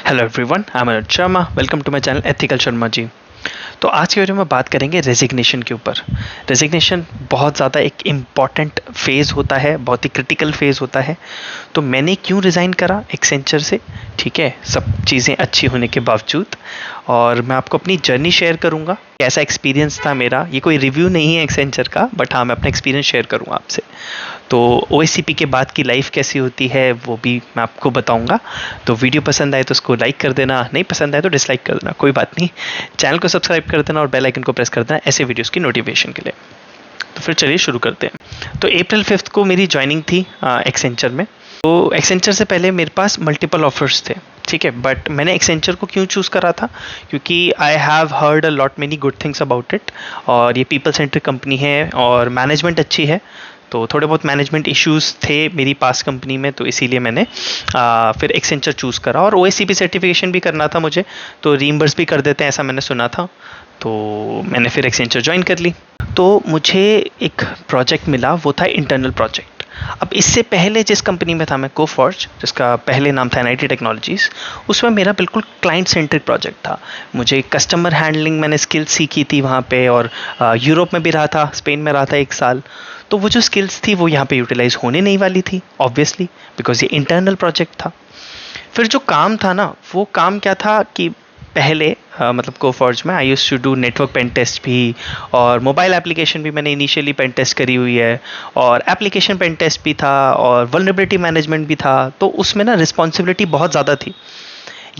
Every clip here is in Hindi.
Hello everyone, I am Anuj Sharma. Welcome to my channel ethical Sharma ji. तो आज की वीडियो में बात करेंगे रेजिग्नेशन के ऊपर। रेजिग्नेशन बहुत ज़्यादा एक इम्पॉर्टेंट फेज़ होता है, बहुत ही क्रिटिकल फेज़ होता है। तो मैंने क्यों रिज़ाइन करा एक्सेंचर से, ठीक है, सब चीज़ें अच्छी होने के बावजूद। और मैं आपको अपनी जर्नी शेयर करूँगा, कैसा एक्सपीरियंस था मेरा। ये कोई रिव्यू नहीं है एक्सेंचर का, बट हाँ, मैं अपना एक्सपीरियंस शेयर करूँगा आपसे। तो ओएससीपी के बाद की लाइफ कैसी होती है वो भी मैं आपको बताऊंगा। तो वीडियो पसंद आए तो उसको लाइक कर देना, नहीं पसंद आए तो डिसलाइक कर देना, कोई बात नहीं। चैनल को सब्सक्राइब कर देना और बेल आइकन को प्रेस कर देना ऐसे वीडियोस की नोटिफिकेशन के लिए। तो फिर चलिए शुरू करते हैं। तो अप्रैल 5 को मेरी ज्वाइनिंग थी एक्सेंचर में। तो एक्सेंचर से पहले मेरे पास मल्टीपल ऑफर्स थे, ठीक है, बट मैंने एक्सेंचर को क्यों चूज़ करा था, क्योंकि I have heard a lot many good things about it. और ये पीपल सेंट्रिक कंपनी है और मैनेजमेंट अच्छी है। तो थोड़े बहुत मैनेजमेंट इश्यूज थे मेरी पास कंपनी में, तो इसीलिए मैंने फिर एक्सेंचर चूज़ करा। और ओएससीपी सर्टिफिकेशन भी करना था मुझे, तो रीइंबर्स भी कर देते हैं ऐसा मैंने सुना था। तो मैंने फिर एक्सेंचर ज्वाइन कर ली। तो मुझे एक प्रोजेक्ट मिला, वो था इंटरनल प्रोजेक्ट। अब इससे पहले जिस कंपनी में था मैं, कोफॉर्ज, जिसका पहले नाम था एनआईटी टेक्नोलॉजीज़, उसमें मेरा बिल्कुल क्लाइंट सेंट्रिक प्रोजेक्ट था। मुझे कस्टमर हैंडलिंग मैंने स्किल्स सीखी थी वहाँ पे, और यूरोप में भी रहा था, स्पेन में रहा था 1 साल। तो वो जो स्किल्स थी वो यहाँ पे यूटिलाइज होने नहीं वाली थी ऑब्वियसली, बिकॉज ये इंटरनल प्रोजेक्ट था। फिर जो काम था ना, वो काम क्या था कि पहले मतलब कोफॉर्ज में I used to do network pen test भी, और मोबाइल एप्लीकेशन भी मैंने इनिशियली पेन टेस्ट करी हुई है, और एप्लीकेशन पेन टेस्ट भी था, और वल्नरेबिलिटी मैनेजमेंट भी था। तो उसमें ना रिस्पॉन्सिबिलिटी बहुत ज़्यादा थी।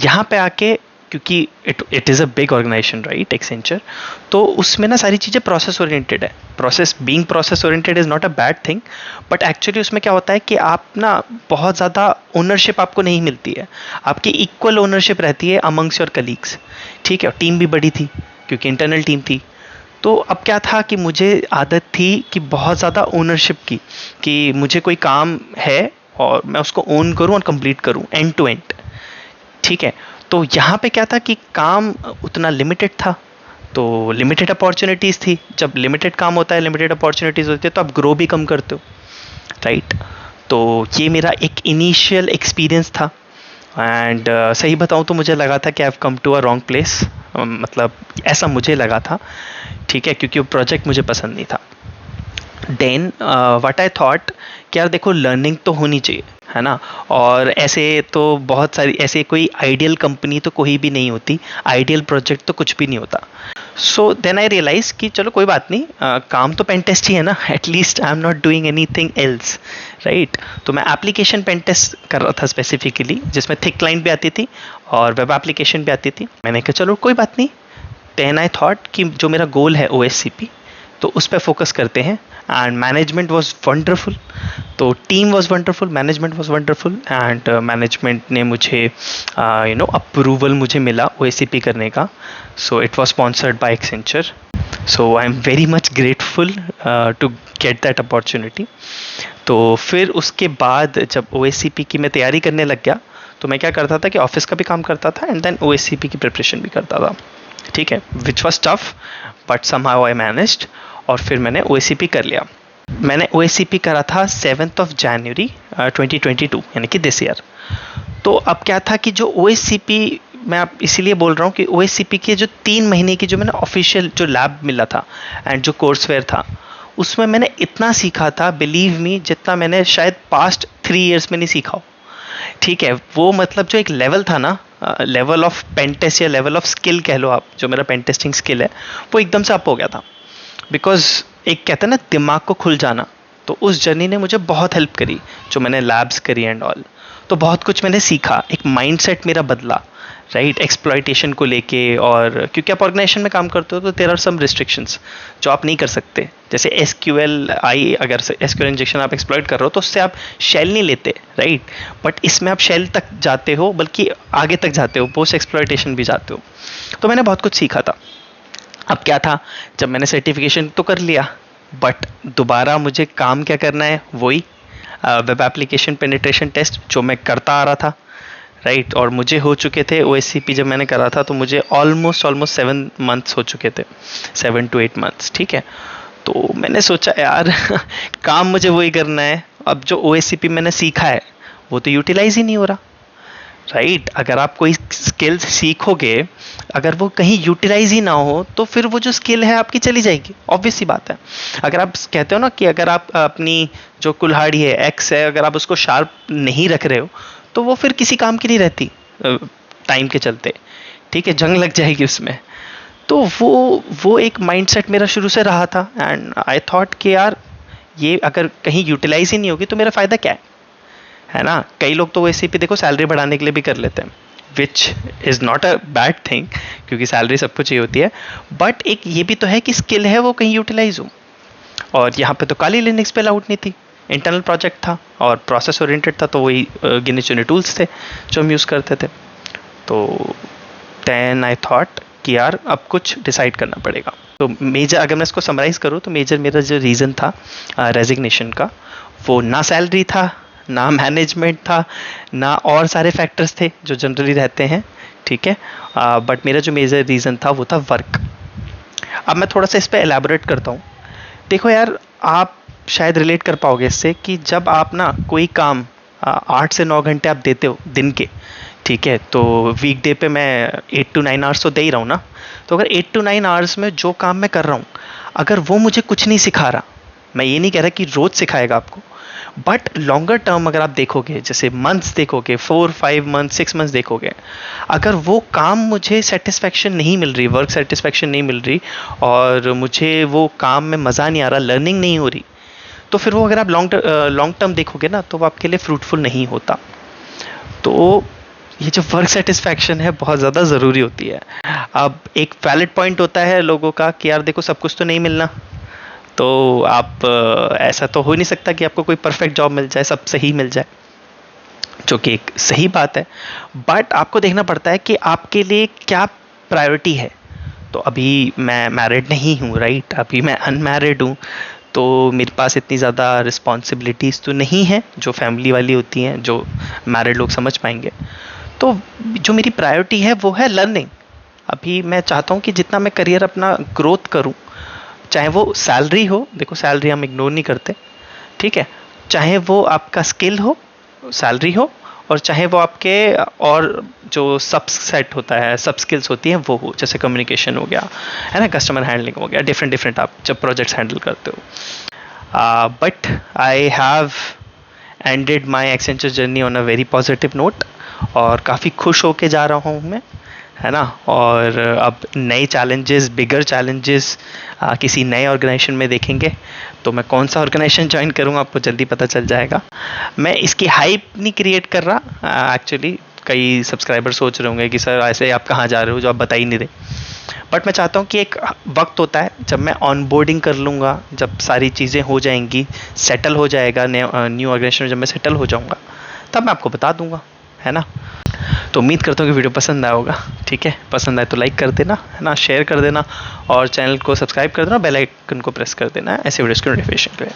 यहाँ पे आके, क्योंकि it is a big organisation right, Accenture, तो उसमें ना सारी चीज़ें प्रोसेस ओरिएंटेड है। Process oriented is not a bad thing, but actually उसमें क्या होता है कि आप ना बहुत ज़्यादा ओनरशिप आपको नहीं मिलती है। आपकी इक्वल ओनरशिप रहती है अमंग्स योर कलीग्स, ठीक है। टीम भी बड़ी थी क्योंकि इंटरनल टीम थी। तो अब क्या था कि मुझे आदत थी कि बहुत ज़्यादा ओनरशिप की, कि मुझे कोई काम है और मैं उसको ओन करूँ और कंप्लीट करूँ एंड टू एंड, ठीक है। तो यहाँ पे क्या था कि काम उतना लिमिटेड था, तो लिमिटेड अपॉर्चुनिटीज़ थी। जब लिमिटेड काम होता है, लिमिटेड अपॉर्चुनिटीज़ होती है, तो आप ग्रो भी कम करते हो, राइट। तो ये मेरा एक इनिशियल एक्सपीरियंस था। एंड सही बताऊँ तो मुझे लगा था कि I have come to a wrong place, मतलब ऐसा मुझे लगा था, ठीक है, क्योंकि वो प्रोजेक्ट मुझे पसंद नहीं था। देन व्हाट आई थॉट कि यार देखो, लर्निंग तो होनी चाहिए, है ना। और ऐसे तो बहुत सारी, ऐसे कोई आइडियल कंपनी तो कोई भी नहीं होती, आइडियल प्रोजेक्ट तो कुछ भी नहीं होता। सो देन आई रियलाइज कि चलो कोई बात नहीं, काम तो पेन टेस्ट ही है ना, at least I am not doing any thing else, right. तो मैं एप्लीकेशन पेन टेस्ट कर रहा था स्पेसिफिकली, जिसमें थिक क्लाइंट भी आती थी और वेब एप्लीकेशन भी आती थी। मैंने कहा चलो कोई बात नहीं। देन आई थॉट कि जो मेरा गोल है ओएससीपी, तो उस पर फोकस करते हैं। एंड मैनेजमेंट वॉज वंडरफुल, तो team was wonderful, management was wonderful. And management ने मुझे अप्रूवल मुझे ओएससीपी करने का। So it was sponsored by Accenture. So I am very much grateful to get that opportunity. तो फिर उसके बाद जब ओएससीपी की मैं तैयारी करने लग गया, तो मैं क्या करता था कि ऑफिस का भी काम करता था एंड देन ओएससीपी की प्रिपरेशन भी करता था, ठीक है, which was tough but somehow I managed. और फिर मैंने ओएससीपी कर लिया। मैंने ओएससीपी करा था 7th of January 2022, यानी कि दिस ईयर। तो अब क्या था कि जो ओएससीपी, मैं आप इसीलिए बोल रहा हूँ कि ओएससीपी के जो 3 महीने की जो मैंने ऑफिशियल जो लैब मिला था एंड जो कोर्स फेयर था, उसमें मैंने इतना सीखा था, बिलीव मी, जितना मैंने शायद पास्ट 3 years में नहीं सीखा हो, ठीक है। वो मतलब जो एक लेवल था ना, लेवल ऑफ पेन टेस्ट या लेवल ऑफ स्किल कह लो आप, जो मेरा पेन टेस्टिंग स्किल है, वो एकदम से अप हो गया था। बिकॉज एक कहते हैं ना दिमाग को खुल जाना, तो उस जर्नी ने मुझे बहुत हेल्प करी, जो मैंने लैब्स करी एंड ऑल। तो बहुत कुछ मैंने सीखा, एक माइंडसेट मेरा बदला, राइट, एक्सप्लॉयटेशन को लेके। और क्योंकि आप ऑर्गेनाइजेशन में काम करते हो तो देयर आर सम रिस्ट्रिक्शंस जो आप नहीं कर सकते। जैसे एसक्यूएल आई, अगर एसक्यूएल इंजेक्शन आप एक्सप्लॉइट कर रहे हो तो उससे आप शेल नहीं लेते, राइट, बट इसमें आप शेल तक जाते हो, बल्कि आगे तक जाते हो, पोस्ट एक्सप्लॉयटेशन भी जाते हो। तो मैंने बहुत कुछ सीखा था। अब क्या था, जब मैंने सर्टिफिकेशन तो कर लिया, बट दोबारा मुझे काम क्या करना है, वही वेब एप्लीकेशन पेनिट्रेशन टेस्ट जो मैं करता आ रहा था, राइट। और मुझे हो चुके थे ओएससीपी जब मैंने करा था, तो मुझे ऑलमोस्ट 7 months हो चुके थे, 7 to 8 months, ठीक है। तो मैंने सोचा यार काम मुझे वही करना है। अब जो ओएससीपी मैंने सीखा है वो तो यूटिलाइज ही नहीं हो रहा। राइट। अगर आप कोई स्किल सीखोगे, अगर वो कहीं यूटिलाइज ही ना हो तो फिर वो जो स्किल है आपकी चली जाएगी, ऑब्वियस सी बात है। अगर आप कहते हो ना कि अगर आप अपनी जो कुल्हाड़ी है, एक्स है, अगर आप उसको शार्प नहीं रख रहे हो तो वो फिर किसी काम की नहीं रहती टाइम के चलते, ठीक है, जंग लग जाएगी उसमें। तो वो एक माइंडसेट मेरा शुरू से रहा था एंड आई थॉट कि यार ये अगर कहीं यूटिलाइज ही नहीं होगी तो मेरा फ़ायदा क्या है ना। कई लोग तो वैसे भी देखो सैलरी बढ़ाने के लिए भी कर लेते हैं, which is not a bad thing, क्योंकि सैलरी सबको चाहिए होती है, बट एक ये भी तो है कि स्किल है वो कहीं यूटिलाइज हो। और यहाँ पे तो काली लिनक्स पे अलाउड नहीं थी, इंटरनल प्रोजेक्ट था और प्रोसेस ओरिएंटेड था, तो वही गिने चुने टूल्स थे जो हम यूज़ करते थे। तो देन आई थॉट कि यार अब कुछ डिसाइड करना पड़ेगा। तो मेजर, अगर मैं इसको समराइज़ करूँ तो मेजर मेरा जो रीज़न था रेजिग्नेशन का, वो ना सैलरी था, ना मैनेजमेंट था, ना और सारे फैक्टर्स थे जो जनरली रहते हैं, ठीक है। बट मेरा जो मेजर रीज़न था वो था वर्क। अब मैं थोड़ा सा इस पर एलैबोरेट करता हूँ। देखो यार, आप शायद रिलेट कर पाओगे इससे कि जब आप ना कोई काम 8 से 9 घंटे आप देते हो दिन के, ठीक है, तो वीकडे पे मैं 8 to 9 आवर्स तो दे ही रहा हूँ ना। तो अगर 8 to 9 आवर्स में जो काम मैं कर रहा हूँ, अगर वो मुझे कुछ नहीं सिखा रहा, मैं ये नहीं कह रहा कि रोज़ सिखाएगा आपको, बट लॉन्गर टर्म अगर आप देखोगे, जैसे मंथ्स देखोगे, 4-5 मंथ 6 मंथ्स देखोगे, अगर वो काम मुझे सेटिस्फेक्शन नहीं मिल रही, वर्क सेटिस्फेक्शन नहीं मिल रही और मुझे वो काम में मज़ा नहीं आ रहा, लर्निंग नहीं हो रही, तो फिर वो अगर आप लॉन्ग टर्म देखोगे ना तो वो आपके लिए फ्रूटफुल नहीं होता। तो ये जो वर्क सेटिस्फैक्शन है बहुत ज़्यादा ज़रूरी होती है। अब एक वैलिड पॉइंट होता है लोगों का कि यार देखो सब कुछ तो नहीं मिलना, तो आप ऐसा तो हो नहीं सकता कि आपको कोई परफेक्ट जॉब मिल जाए, सब सही मिल जाए, जो कि एक सही बात है। बट आपको देखना पड़ता है कि आपके लिए क्या प्रायोरिटी है। तो अभी मैं मैरिड नहीं हूँ, राइट, अभी मैं अनमैरिड हूँ, तो मेरे पास इतनी ज़्यादा रिस्पॉन्सिबिलिटीज़ तो नहीं है जो फैमिली वाली होती हैं, जो मैरिड लोग समझ पाएंगे। तो जो मेरी प्रायोरिटी है वो है लर्निंग। अभी मैं चाहता हूँ कि जितना मैं करियर अपना ग्रोथ करूँ, चाहे वो सैलरी हो, देखो सैलरी हम इग्नोर नहीं करते, ठीक है, चाहे वो आपका स्किल हो, सैलरी हो, और चाहे वो आपके और जो सब सेट होता है, सब स्किल्स होती हैं वो हो, जैसे कम्युनिकेशन हो गया, है ना, कस्टमर हैंडलिंग हो गया, डिफरेंट डिफरेंट आप जब प्रोजेक्ट्स हैंडल करते हो। But I have ended my Accenture journey on a very positive note और काफ़ी खुश होके जा रहा हूँ मैं, है ना। और अब नए चैलेंजेस, बिगर चैलेंजेस किसी नए ऑर्गेनाइजेशन में देखेंगे, तो मैं कौन सा ऑर्गेनाइजेशन ज्वाइन करूँगा आपको जल्दी पता चल जाएगा। मैं इसकी हाइप नहीं क्रिएट कर रहा एक्चुअली। कई सब्सक्राइबर सोच रहे होंगे कि सर ऐसे आप कहाँ जा रहे हो जो आप बता ही नहीं रहे, बट मैं चाहता हूँ कि एक वक्त होता है जब मैं ऑन बोर्डिंग कर लूँगा, जब सारी चीज़ें हो जाएंगी, सेटल हो जाएगा, न्यू ऑर्गेनाइजेशन में जब मैं सेटल हो जाऊँगा, तब मैं आपको बता दूँगा, है ना। तो उम्मीद करता हूँ कि वीडियो पसंद आया होगा, ठीक है, पसंद आए तो लाइक कर देना, है ना, शेयर कर देना और चैनल को सब्सक्राइब कर देना, बेल आइकन को प्रेस कर देना ऐसे वीडियोस की नोटिफिकेशन के लिए।